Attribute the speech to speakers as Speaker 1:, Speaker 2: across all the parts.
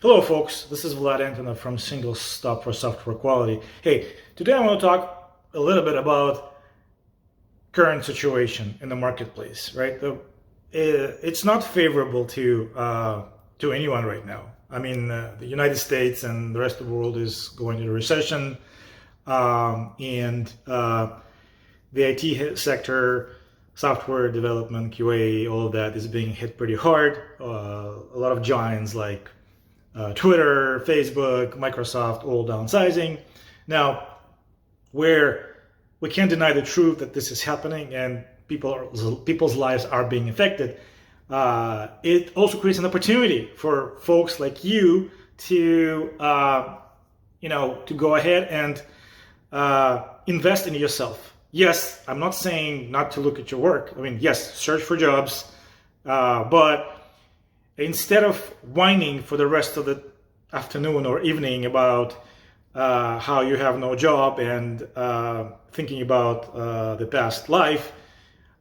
Speaker 1: Hello folks, this is Vlad Antonov from Single Stop for Software Quality. Hey, today I want to talk a little bit about current situation in the marketplace, right? It's not favorable to anyone right now. I mean, the United States and the rest of the world is going into recession, and the IT sector, software development, QA, all of that is being hit pretty hard. A lot of giants like Twitter, Facebook, Microsoft, all downsizing. Now, where we can't deny the truth that this is happening and people's lives are being affected, it also creates an opportunity for folks like you to, to go ahead and invest in yourself. Yes, I'm not saying not to look at your work. I mean, yes, search for jobs, but instead of whining for the rest of the afternoon or evening about how you have no job and thinking about the past life,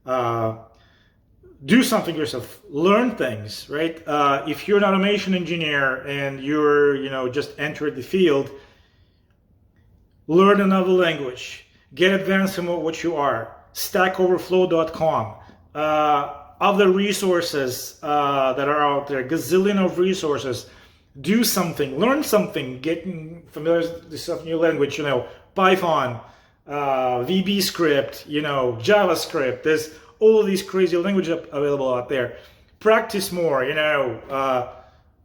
Speaker 1: do something yourself. Learn things, right? If you're an automation engineer and you're, just entered the field, learn another language. Get advanced in what you are. StackOverflow.com. Other resources that are out there, gazillion of resources. Do something, learn something, getting familiar with this new language, Python, VB script, JavaScript. There's all of these crazy languages available out there. Practice more,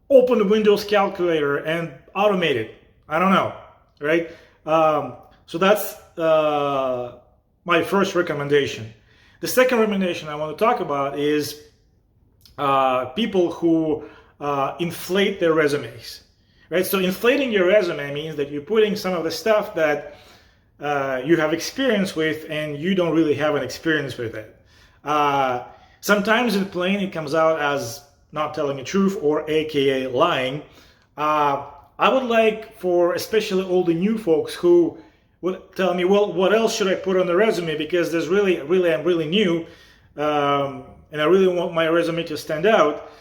Speaker 1: open the Windows calculator and automate it. I don't know, right? So that's my first recommendation. The second recommendation I want to talk about is people who inflate their resumes, right? So inflating your resume means that you're putting some of the stuff that you have experience with and you don't really have an experience with it. Sometimes in plain it comes out as not telling the truth or AKA lying. I would like for especially all the new folks who would tell me, well, what else should I put on the resume? Because I'm really new, and I really want my resume to stand out.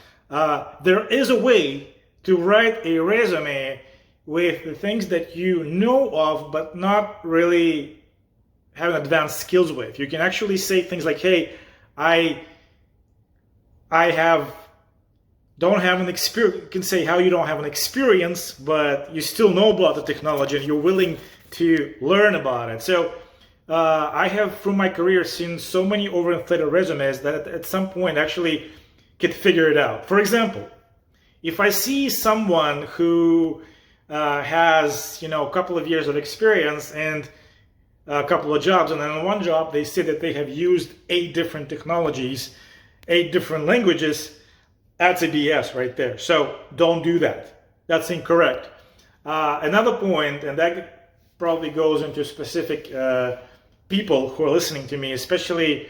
Speaker 1: There is a way to write a resume with the things that you know of, but not really have advanced skills with. You can actually say things like, hey, I don't have an experience. You can say how you don't have an experience, but you still know about the technology and you're willing to learn about it. So I have, through my career, seen so many overinflated resumes that at some point actually could figure it out. For example, if I see someone who has, a couple of years of experience and a couple of jobs, and then on one job they say that they have used 8 different technologies, 8 different languages, that's a BS right there. So don't do that. That's incorrect. Another point, and that probably goes into specific people who are listening to me, especially,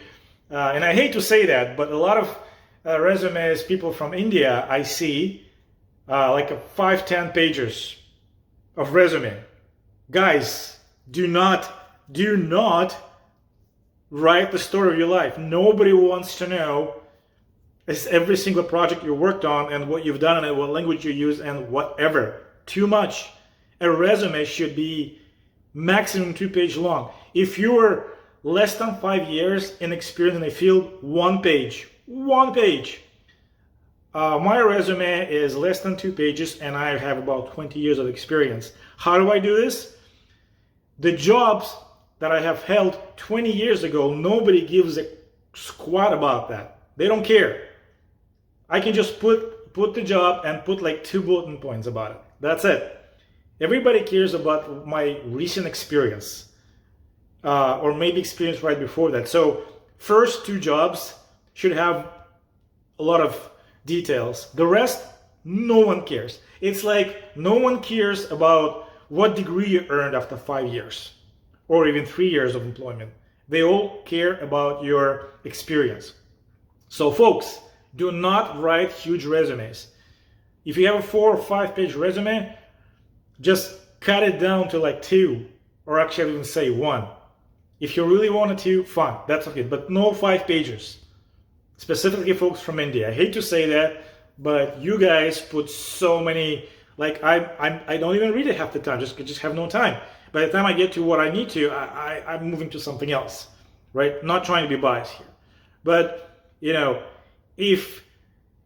Speaker 1: and I hate to say that, but a lot of resumes, people from India, I see like a 5-10 pages of resume. Guys, do not write the story of your life. Nobody wants to know every single project you worked on and what you've done and what language you use and whatever. Too much. A resume should be maximum 2-page long. If you're less than 5 years in experience in a field, 1 page. 1 page. My resume is less than 2 pages and I have about 20 years of experience. How do I do this? The jobs that I have held 20 years ago, nobody gives a squat about that. They don't care. I can just put the job and put like 2 bullet points about it. That's it. Everybody cares about my recent experience, or maybe experience right before that. So first 2 jobs should have a lot of details. The rest, no one cares. It's like no one cares about what degree you earned after 5 years or even 3 years of employment. They all care about your experience. So folks, do not write huge resumes. If you have a 4 or 5 page resume, just cut it down to like 2, or actually even say 1. If you really wanted to, fine, that's okay, but no 5 pages. Specifically folks from India. I hate to say that, but you guys put so many Like I don't even read it half the time. Just have no time. By the time I get to what I need to, I'm moving to something else, right? Not trying to be biased here, but you know, if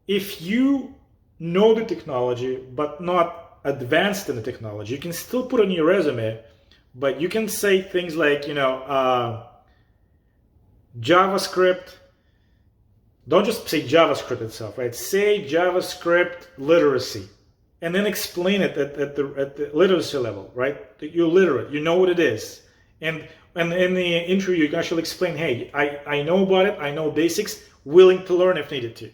Speaker 1: you know the technology but not advanced in the technology, you can still put on your resume, but you can say things like, you know, JavaScript. Don't just say JavaScript itself, right? Say JavaScript literacy, and then explain it at the literacy level, right? That you're literate, you know what it is, and in the interview you can actually explain, hey, I know about it, I know basics, willing to learn if needed to.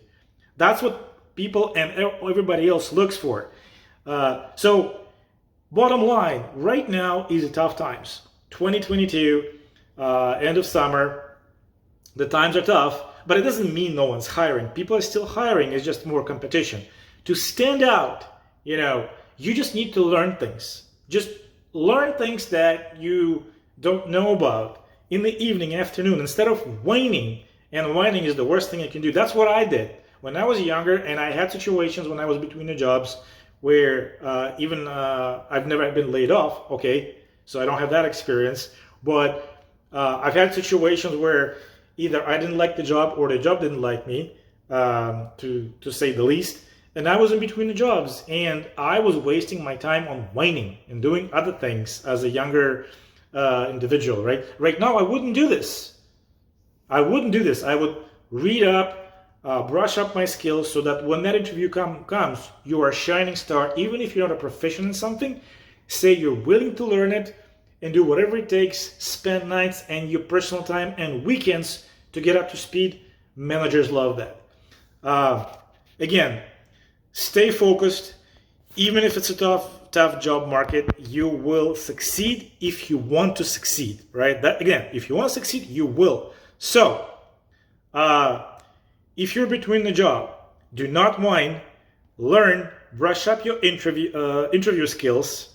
Speaker 1: That's what people and everybody else looks for. So bottom line, right now is tough times. 2022, end of summer, the times are tough, but it doesn't mean no one's hiring. People are still hiring, it's just more competition. To stand out, you know, you just need to learn things. Just learn things that you don't know about in the evening, afternoon, instead of whining. And whining is the worst thing you can do. That's what I did when I was younger, and I had situations when I was between the jobs where I've never been laid off, okay, so I don't have that experience, but I've had situations where either I didn't like the job or the job didn't like me, to say the least, and I was in between the jobs, and I was wasting my time on whining and doing other things as a younger individual, right? Right now, I wouldn't do this. I wouldn't do this. I would read up, brush up my skills so that when that interview comes, you are a shining star. Even if you're not a professional in something, say you're willing to learn it and do whatever it takes, spend nights and your personal time and weekends to get up to speed. Managers love that. Again, stay focused. Even if it's a tough job market, you will succeed if you want to succeed, right? That, again, if you want to succeed, you will. So, if you're between the job, do not whine. Learn, brush up your interview skills.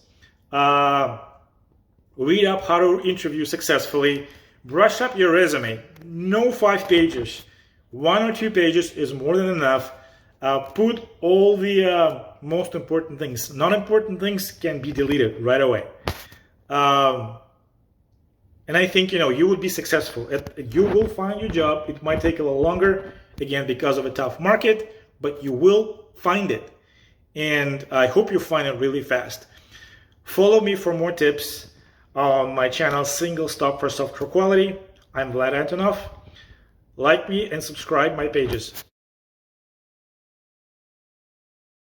Speaker 1: Read up how to interview successfully. Brush up your resume. No 5 pages. 1 or 2 pages is more than enough. Put all the most important things. Non-important things can be deleted right away. And I think, you know, you would be successful. You will find your job. It might take a little longer, again, because of a tough market, but you will find it. And I hope you find it really fast. Follow me for more tips on my channel, Single Stop for Software Quality. I'm Vlad Antonov. Like me and subscribe my pages.